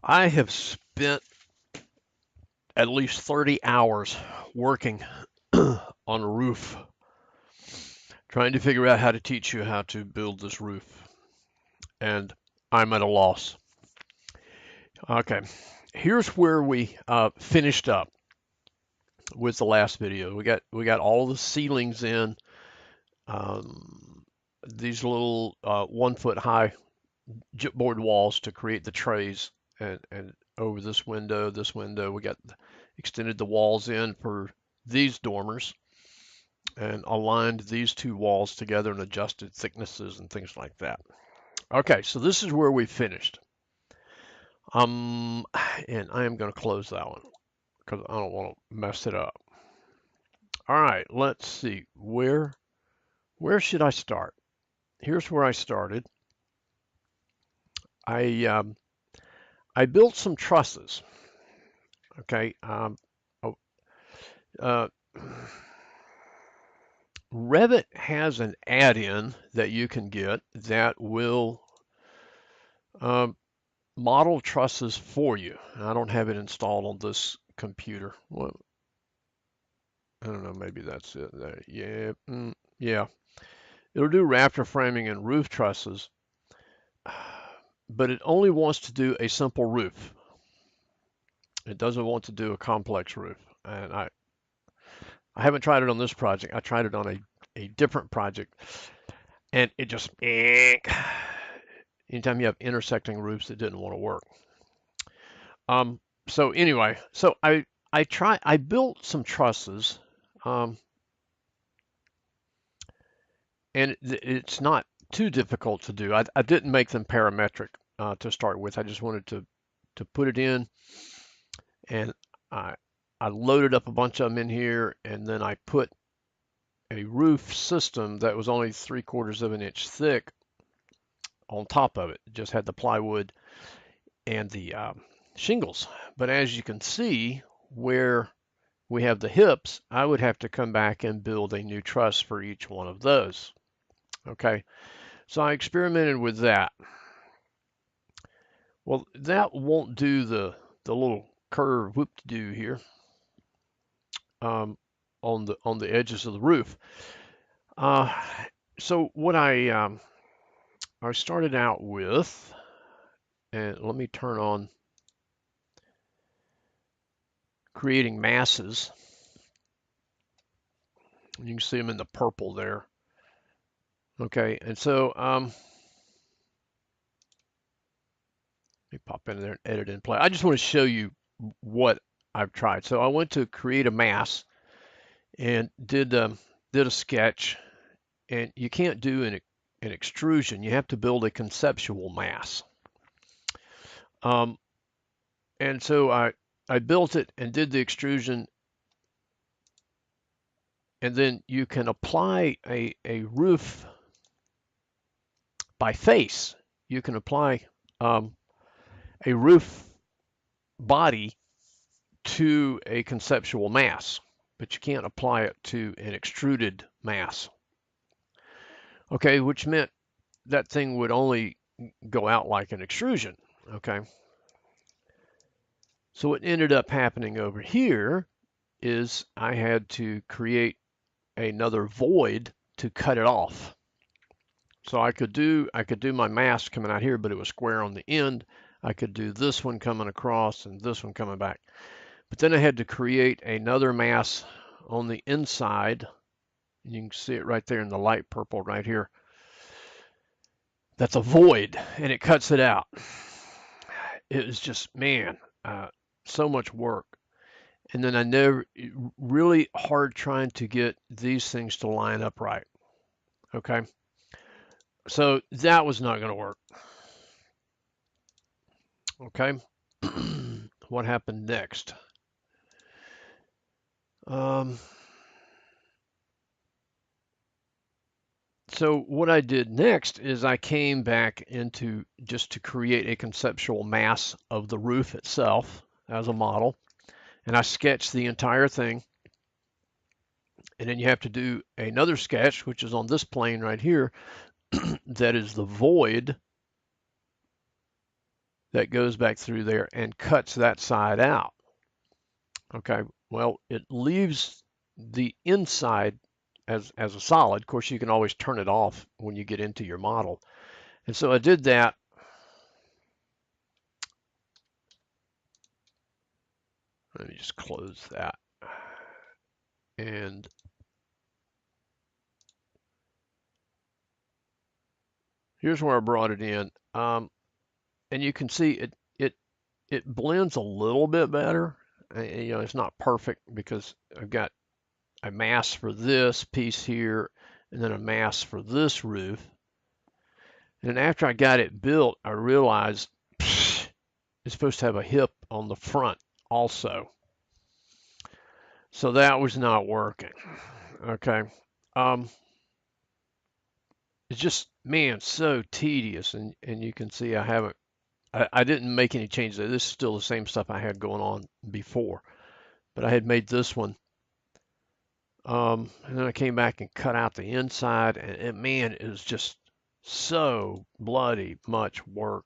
I have spent at least 30 hours working on a roof, trying to figure out how to teach you how to build this roof. And I'm at a loss. Okay, here's where we finished up with the last video. We got all the ceilings in, um, these little 1 foot high chipboard walls to create the trays, and over this window, we got extended the walls in for these dormers and aligned these two walls together and adjusted thicknesses and things like that. Okay, so this is where we finished. Um, and I am going to close that one because I don't want to mess it up. All right, let's see. Where should I start? Here's where I started. I um, I built some trusses. Okay. Oh, uh, Revit has an add-in that you can get that will um, model trusses for you. I don't have it installed on this computer. Well, I don't know. Maybe that's it. Yeah, yeah. It'll do rafter framing and roof trusses, but it only wants to do a simple roof. It doesn't want to do a complex roof. And I haven't tried it on this project. I tried it on a different project, and it just anytime you have intersecting roofs, it didn't want to work. So anyway, so I built some trusses, um, and it's not too difficult to do. I didn't make them parametric to start with. I just wanted to put it in, and I I loaded up a bunch of them in here, and then I put a roof system that was only 3/4 of an inch thick on top of it. It just had the plywood and the shingles. But as you can see, where we have the hips, I would have to come back and build a new truss for each one of those. Okay, so I experimented with that. Well, that won't do the little curve whoop-de-doo here on the edges of the roof. Uh, so what I started out with, and let me turn on creating masses. You can see them in the purple there. Okay, and so let me pop in there and edit and play. I just want to show you what I've tried. So I went to create a mass and did a sketch, and you can't do an extrusion. You have to build a conceptual mass. Um, and so I built it and did the extrusion, and then you can apply a roof by face. You can apply a roof body to a conceptual mass, but you can't apply it to an extruded mass. Okay, which meant that thing would only go out like an extrusion. Okay, so what ended up happening over here is I had to create another void to cut it off. So I could do my mass coming out here, but it was square on the end. I could do this one coming across and this one coming back. But then I had to create another mass on the inside. You can see it right there in the light purple right here. That's a void, and it cuts it out. It was just, man, so much work. And then I never, really hard trying to get these things to line up right. Okay. So that was not going to work. Okay. What happened next? So what I did next is I came back into just to create a conceptual mass of the roof itself as a model, and I sketched the entire thing. And then you have to do another sketch, which is on this plane right here, that is the void that goes back through there and cuts that side out. Okay, well, it leaves the inside as a solid. Of course, you can always turn it off when you get into your model. And so I did that. Let me just close that. And here's where I brought it in. And you can see it blends a little bit better. You know, it's not perfect because I've got a mask for this piece here and then a mask for this roof. And after I got it built, I realized it's supposed to have a hip on the front also. So that was not working. Okay. It's just, man, so tedious. And you can see I didn't make any changes. This is still the same stuff I had going on before, but I had made this one. And then I came back and cut out the inside, and man, it was just so bloody much work.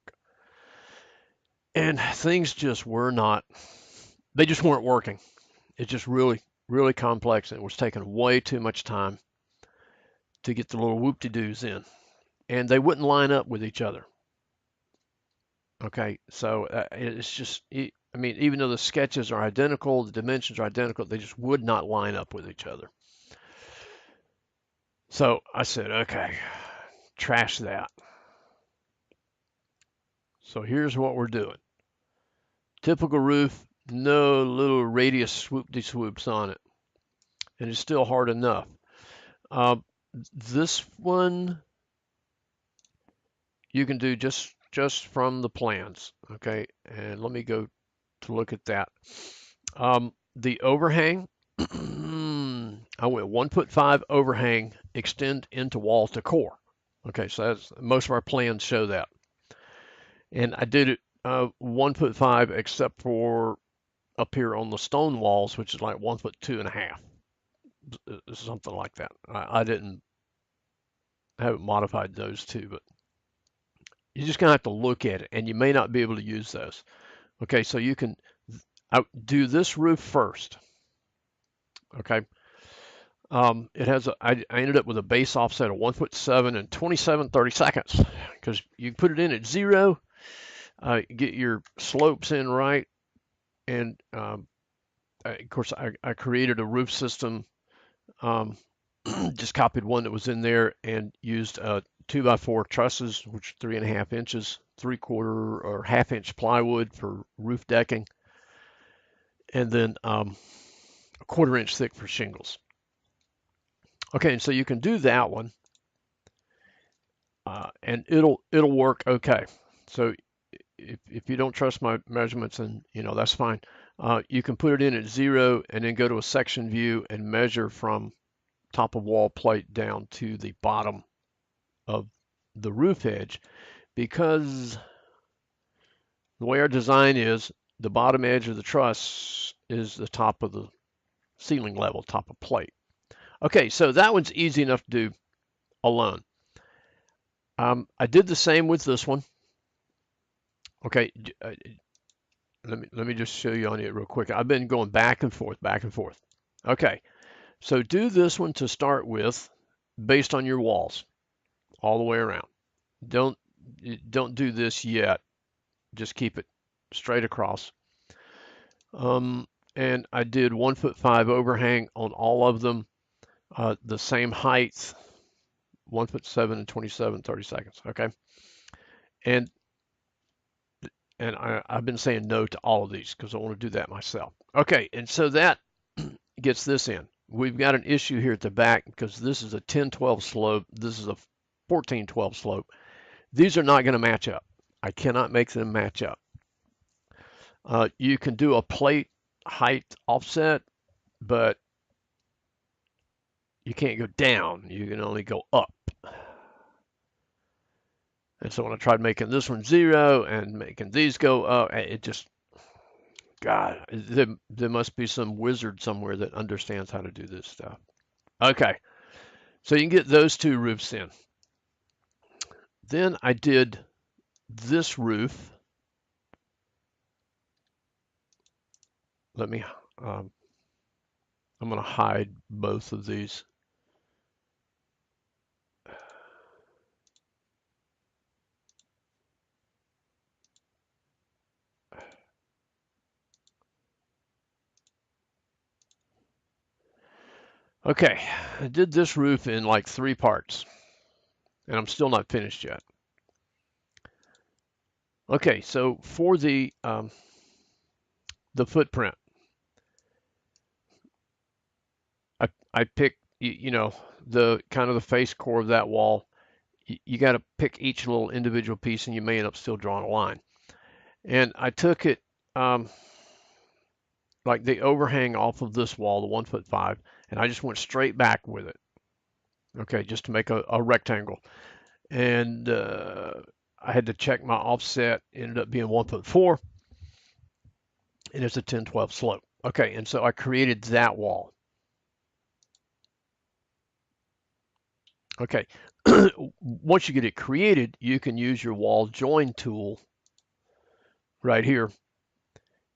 And things just were not, they just weren't working. It's just really, really complex, and it was taking way too much time to get the little whoop-de-doos in. And they wouldn't line up with each other. Okay, so it's just, I mean, even though the sketches are identical, the dimensions are identical, they just would not line up with each other. So I said, okay, trash that. So here's what we're doing. Typical roof, no little radius swoop-de-swoops on it. And it's still hard enough. This one you can do just from the plans, okay? And let me go to look at that. The overhang, I went 1.5 overhang, extend into wall to core. Okay, so that's, most of our plans show that. And I did it 1.5 except for up here on the stone walls, which is like 1.2.5, something like that. I haven't modified those two, but you're just gonna have to look at it, and you may not be able to use those. Okay, so you can do this roof first. Okay, it has I ended up with a base offset of 1.7 and 27/32 because you put it in at 0, get your slopes in right, and of course I created a roof system. Just copied one that was in there and used 2x4 trusses, which are 3.5 inches, 3/4 or half-inch plywood for roof decking, and then a 1/4 inch thick for shingles. Okay, and so you can do that one, and it'll work okay. So if you don't trust my measurements, and you know that's fine. You can put it in at 0 and then go to a section view and measure from top of wall plate down to the bottom of the roof edge, because the way our design is, the bottom edge of the truss is the top of the ceiling level, top of plate. Okay, so that one's easy enough to do alone. I did the same with this one. Okay, let me just show you on it real quick. I've been going back and forth, back and forth. Okay, so do this one to start with, based on your walls, all the way around. Don't do this yet. Just keep it straight across. And I did 1.5 overhang on all of them, the same height, 1.7 and 27/32. Okay, and I've been saying no to all of these because I want to do that myself. Okay, and so that gets this in. We've got an issue here at the back because this is a 10-12 slope. This is a 14-12 slope. These are not going to match up. I cannot make them match up. You can do a plate height offset, but you can't go down. You can only go up. And so when I tried making this one 0 and making these go up, it just, God, there must be some wizard somewhere that understands how to do this stuff. Okay, so you can get those two roofs in. Then I did this roof, let me, I'm going to hide both of these. Okay, I did this roof in like 3 parts, and I'm still not finished yet. Okay, so for the footprint, I picked, you know, the kind of the face core of that wall. You got to pick each little individual piece, and you may end up still drawing a line. And I took it like the overhang off of this wall, the 1'5", and I just went straight back with it. Okay, just to make a rectangle. And I had to check my offset. Ended up being 1'4", and it's a 10/12 slope. Okay, and so I created that wall. Okay, once you get it created, you can use your wall join tool right here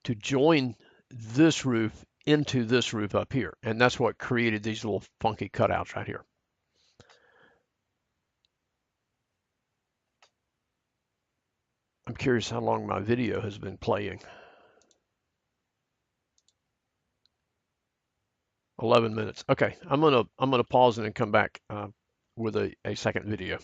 to join this roof into this roof up here. And that's what created these little funky cutouts right here. I'm curious how long my video has been playing. 11 minutes. Okay, I'm gonna pause and then come back with a second video.